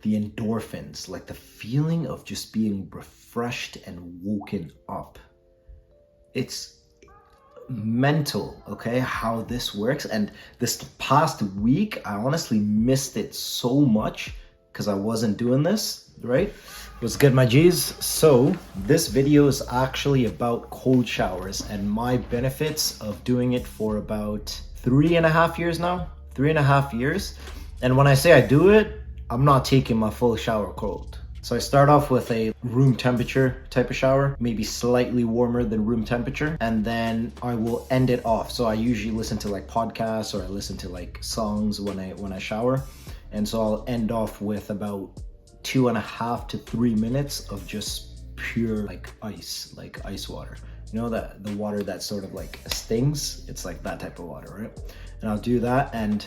the endorphins, like the feeling of just being refreshed and woken up. It's mental, okay, how this works. And this past week, I honestly missed it so much because I wasn't doing this, right? What's good, my G's? So this video is actually about cold showers and my benefits of doing it for about 3.5 years now. 3.5 years. And when I say I do it, I'm not taking my full shower cold. So I start off with a room temperature type of shower, maybe slightly warmer than room temperature, and then I will end it off. So I usually listen to like podcasts or I listen to like songs when I shower. And so I'll end off with about 2.5 to 3 minutes of just pure like ice water. You know, that the water that sort of like stings? It's like that type of water, right? And I'll do that and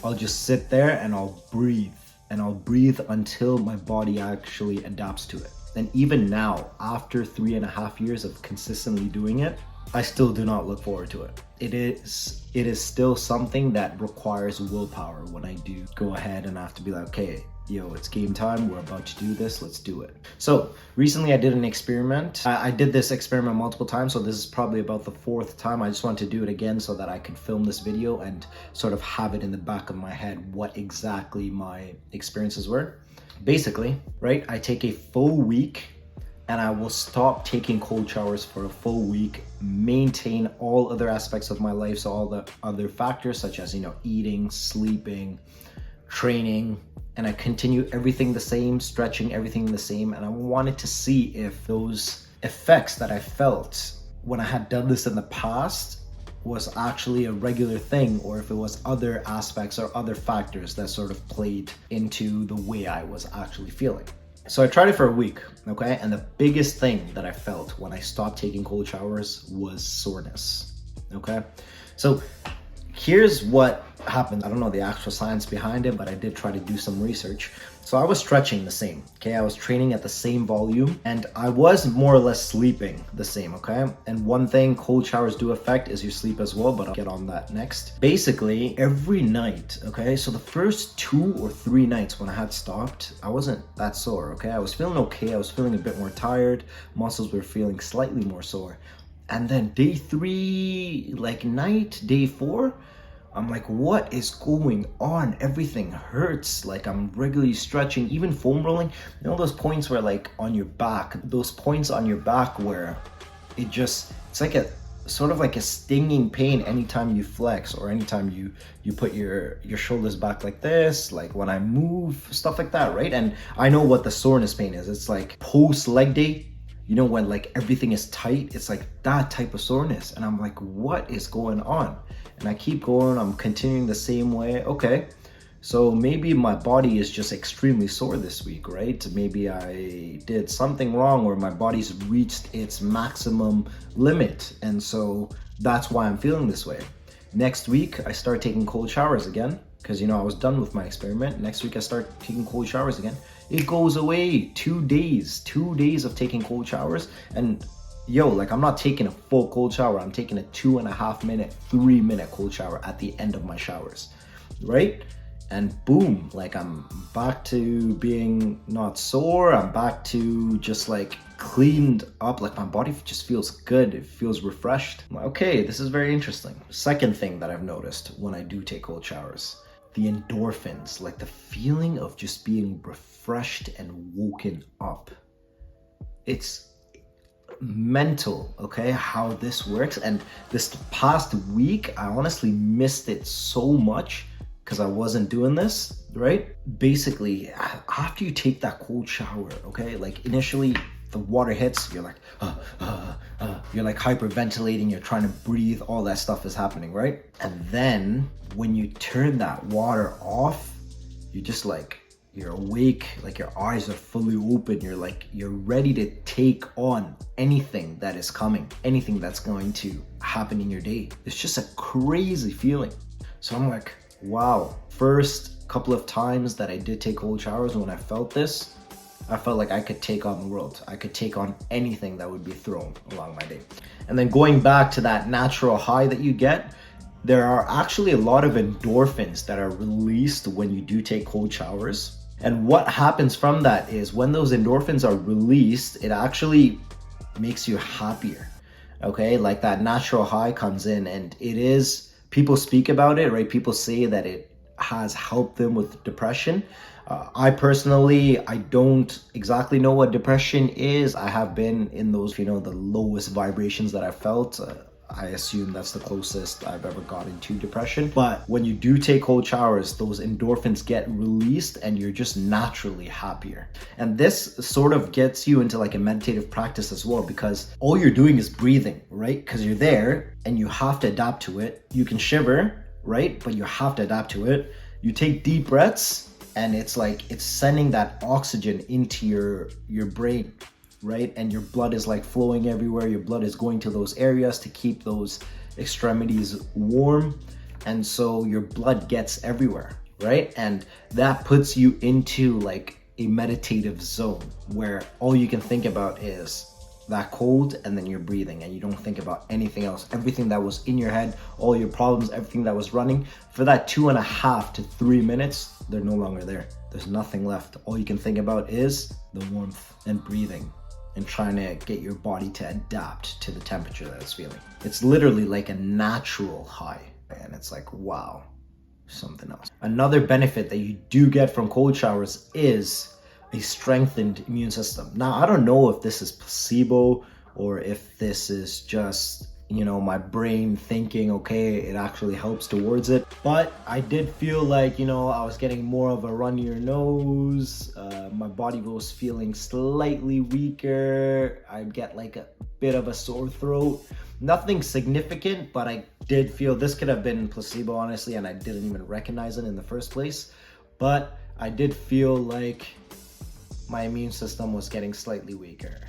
I'll just sit there and I'll breathe. And I'll breathe until my body actually adapts to it. And even now, after 3.5 years of consistently doing it, I still do not look forward to it. It is still something that requires willpower when I do go ahead and I have to be like, okay, yo, it's game time. We're about to do this. Let's do it. So recently I did an experiment. I did this experiment multiple times. So this is probably about the 4th time. I just wanted to do it again so that I could film this video and sort of have it in the back of my head what exactly my experiences were. Basically, right, I take a full week and I will stop taking cold showers for a full week, maintain all other aspects of my life. So all the other factors such as, you know, eating, sleeping, training, and I continue everything the same, stretching everything the same. And I wanted to see if those effects that I felt when I had done this in the past was actually a regular thing, or if it was other aspects or other factors that sort of played into the way I was actually feeling. So I tried it for a week, okay? And the biggest thing that I felt when I stopped taking cold showers was soreness, okay? So here's what happened. I don't know the actual science behind it, but I did try to do some research. So I was stretching the same, okay? I was training at the same volume and I was more or less sleeping the same, okay? And one thing cold showers do affect is your sleep as well, but I'll get on that next. Basically, every night, okay? So the first 2 or 3 nights when I had stopped, I wasn't that sore, okay? I was feeling okay. I was feeling a bit more tired. Muscles were feeling slightly more sore. And then day 3, like day 4, I'm like, what is going on? Everything hurts. Like I'm regularly stretching, even foam rolling. You know those points where like on your back, those points on your back where it's like a sort of like a stinging pain anytime you flex or anytime you put your shoulders back like this, like when I move, stuff like that, right? And I know what the soreness pain is. It's like post leg day. You know, when like everything is tight, it's like that type of soreness. And I'm like, what is going on? And I keep going, I'm continuing the same way. Okay, so maybe my body is just extremely sore this week, right? Maybe I did something wrong or my body's reached its maximum limit. And so that's why I'm feeling this way. Next week, I start taking cold showers again because, you know, I was done with my experiment. Next week, I start taking cold showers again. It goes away. 2 days of taking cold showers. And yo, like I'm not taking a full cold shower. I'm taking a 2.5 minute, 3 minute cold shower at the end of my showers, right? And boom, like I'm back to being not sore. I'm back to just like cleaned up. Like my body just feels good. It feels refreshed. I'm like, okay, this is very interesting. Second thing that I've noticed when I do take cold showers, the endorphins, like the feeling of just being refreshed and woken up. It's mental, okay, how this works. And this past week, I honestly missed it so much because I wasn't doing this, right? Basically, after you take that cold shower, okay, like initially the water hits, you're like, you're like hyperventilating, you're trying to breathe, all that stuff is happening, right? And then when you turn that water off, you're just like, you're awake, like your eyes are fully open, you're ready to take on anything that is coming, anything that's going to happen in your day. It's just a crazy feeling. So I'm like, wow. First couple of times that I did take cold showers, when I felt this, I felt like I could take on the world. I could take on anything that would be thrown along my day. And then going back to that natural high that you get, there are actually a lot of endorphins that are released when you do take cold showers. And what happens from that is when those endorphins are released, it actually makes you happier. Okay, like that natural high comes in, and it is, people speak about it, right? People say that it has helped them with depression. I personally, I don't exactly know what depression is. I have been in those, the lowest vibrations that I felt. I assume that's the closest I've ever gotten to depression. But when you do take cold showers, those endorphins get released and you're just naturally happier. And this sort of gets you into like a meditative practice as well, because all you're doing is breathing, right? Because you're there and you have to adapt to it. You can shiver, right? But you have to adapt to it. You take deep breaths, and it's like it's sending that oxygen into your brain, right? And your blood is like flowing everywhere. Your blood is going to those areas to keep those extremities warm. And so your blood gets everywhere, right? And that puts you into like a meditative zone where all you can think about is that cold, and then you're breathing and you don't think about anything else. Everything that was in your head, all your problems, everything that was running for that 2.5 to 3 minutes, they're no longer there. There's nothing left. All you can think about is the warmth and breathing and trying to get your body to adapt to the temperature that it's feeling. It's literally like a natural high, and it's like, wow, something else. Another benefit that you do get from cold showers is a strengthened immune system. Now, I don't know if this is placebo or if this is just, my brain thinking, okay, it actually helps towards it. But I did feel like, I was getting more of a runnier nose. My body was feeling slightly weaker. I'd get like a bit of a sore throat. Nothing significant, but I did feel this could have been placebo, honestly, and I didn't even recognize it in the first place. But I did feel like my immune system was getting slightly weaker.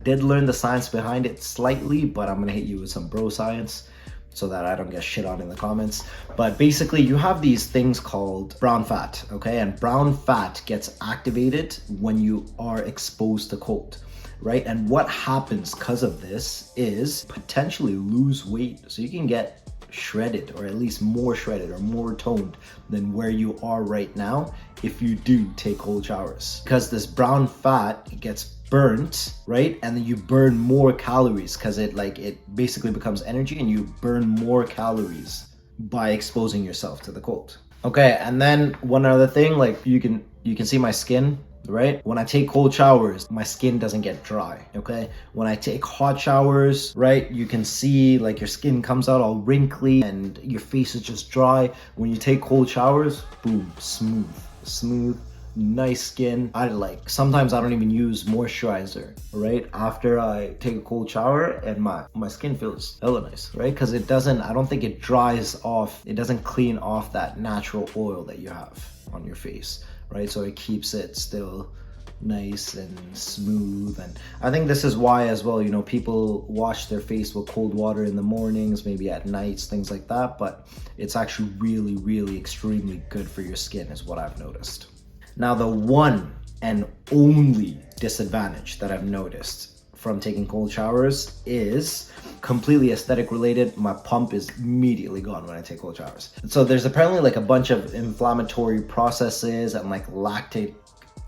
Did learn the science behind it slightly, but I'm gonna hit you with some bro science so that I don't get shit on in the comments. But basically, you have these things called brown fat, okay? And brown fat gets activated when you are exposed to cold, right? And what happens because of this is potentially lose weight. So you can get shredded, or at least more shredded or more toned than where you are right now if you do take cold showers, because this brown fat gets burnt, right? And then you burn more calories because it basically becomes energy, and you burn more calories by exposing yourself to the cold. Okay, and then one other thing, like you can see my skin, right? When I take cold showers, my skin doesn't get dry, okay? When I take hot showers, right, you can see like your skin comes out all wrinkly and your face is just dry. When you take cold showers, boom, smooth, nice skin. Sometimes I don't even use moisturizer, right? After I take a cold shower, and my skin feels hella nice, right? Because I don't think it dries off, it doesn't clean off that natural oil that you have on your face, right? So it keeps it still nice and smooth. And I think this is why as well, people wash their face with cold water in the mornings, maybe at nights, things like that. But it's actually really, really extremely good for your skin is what I've noticed. Now, the one and only disadvantage that I've noticed from taking cold showers is completely aesthetic related. My pump is immediately gone when I take cold showers. So there's apparently like a bunch of inflammatory processes and like lactic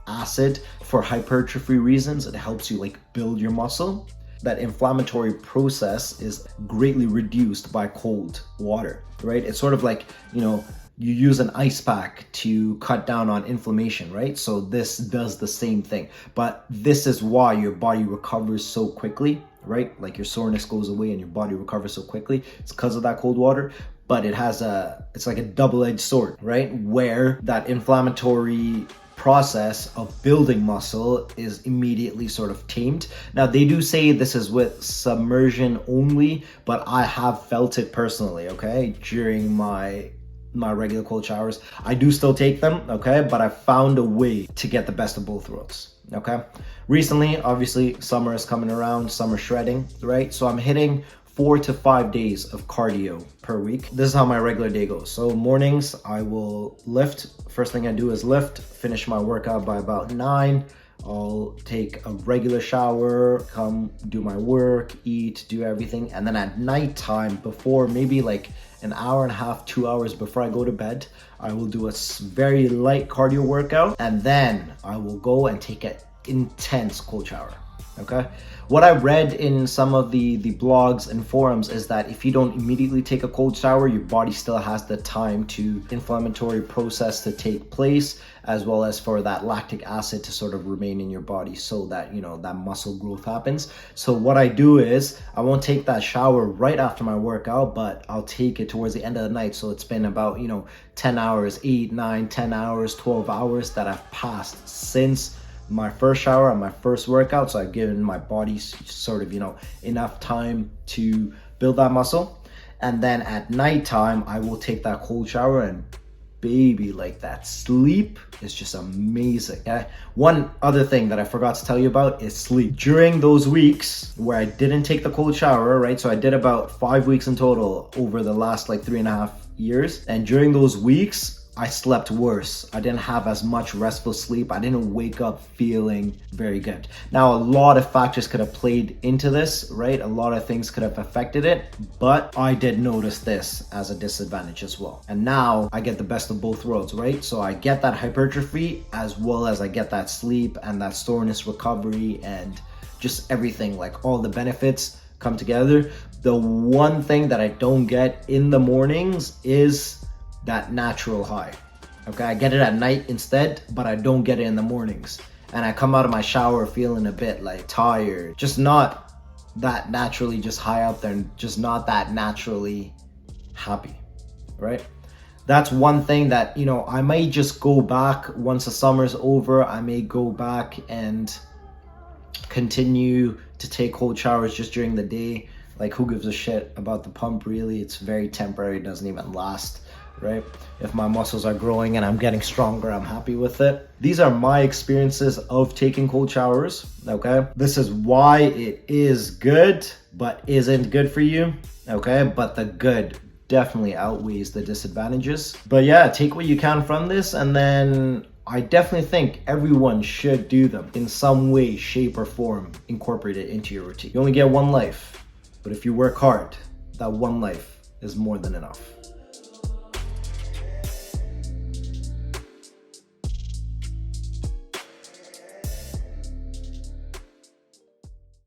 acid for hypertrophy reasons. It helps you like build your muscle. That inflammatory process is greatly reduced by cold water, right? It's sort of like, you use an ice pack to cut down on inflammation, right? So this does the same thing, but this is why your body recovers so quickly, right? Like your soreness goes away and your body recovers so quickly. It's because of that cold water, but it's like a double-edged sword, right? Where that inflammatory process of building muscle is immediately sort of tamed. Now, they do say this is with submersion only, but I have felt it personally, okay? During my regular cold showers. I do still take them, okay? But I found a way to get the best of both worlds, okay? Recently, obviously, summer is coming around, summer shredding, right? So I'm hitting 4 to 5 days of cardio per week. This is how my regular day goes. So mornings, I will lift. First thing I do is lift, finish my workout by about 9. I'll take a regular shower, come do my work, eat, do everything. And then at nighttime, before maybe like an hour and a half, 2 hours before I go to bed, I will do a very light cardio workout, and then I will go and take an intense cold shower. Okay, what I read in some of the blogs and forums is that if you don't immediately take a cold shower, your body still has the time to inflammatory process to take place, as well as for that lactic acid to sort of remain in your body, so that, you know, that muscle growth happens. So what I do is I won't take that shower right after my workout, but I'll take it towards the end of the night. So it's been about, you know, 10 hours, 8, 9, 10 hours, 12 hours that I've passed since my first shower and my first workout. So I've given my body sort of, you know, enough time to build that muscle. And then at nighttime, I will take that cold shower, and baby, like, that sleep is just amazing. Okay, one other thing that I forgot to tell you about is sleep. During those weeks where I didn't take the cold shower, right, so I did about 5 weeks in total over the last like 3.5 years, and during those weeks I slept worse. I didn't have as much restful sleep. I didn't wake up feeling very good. Now, a lot of factors could have played into this, right? A lot of things could have affected it, but I did notice this as a disadvantage as well. And now I get the best of both worlds, right? So I get that hypertrophy, as well as I get that sleep and that soreness recovery, and just everything, like all the benefits come together. The one thing that I don't get in the mornings is that natural high. Okay, I get it at night instead, but I don't get it in the mornings. And I come out of my shower feeling a bit like tired, just not that naturally just high up there, and just not that naturally happy, right? That's one thing that, you know, I may just go back once the summer's over. I may go back and continue to take cold showers just during the day. Like, who gives a shit about the pump, really? It's very temporary, it doesn't even last, right? If my muscles are growing and I'm getting stronger, I'm happy with it. These are my experiences of taking cold showers, okay? This is why it is good, but isn't good for you, okay? But the good definitely outweighs the disadvantages. But yeah, take what you can from this, and then I definitely think everyone should do them in some way, shape, or form. Incorporate it into your routine. You only get one life, but if you work hard, that one life is more than enough.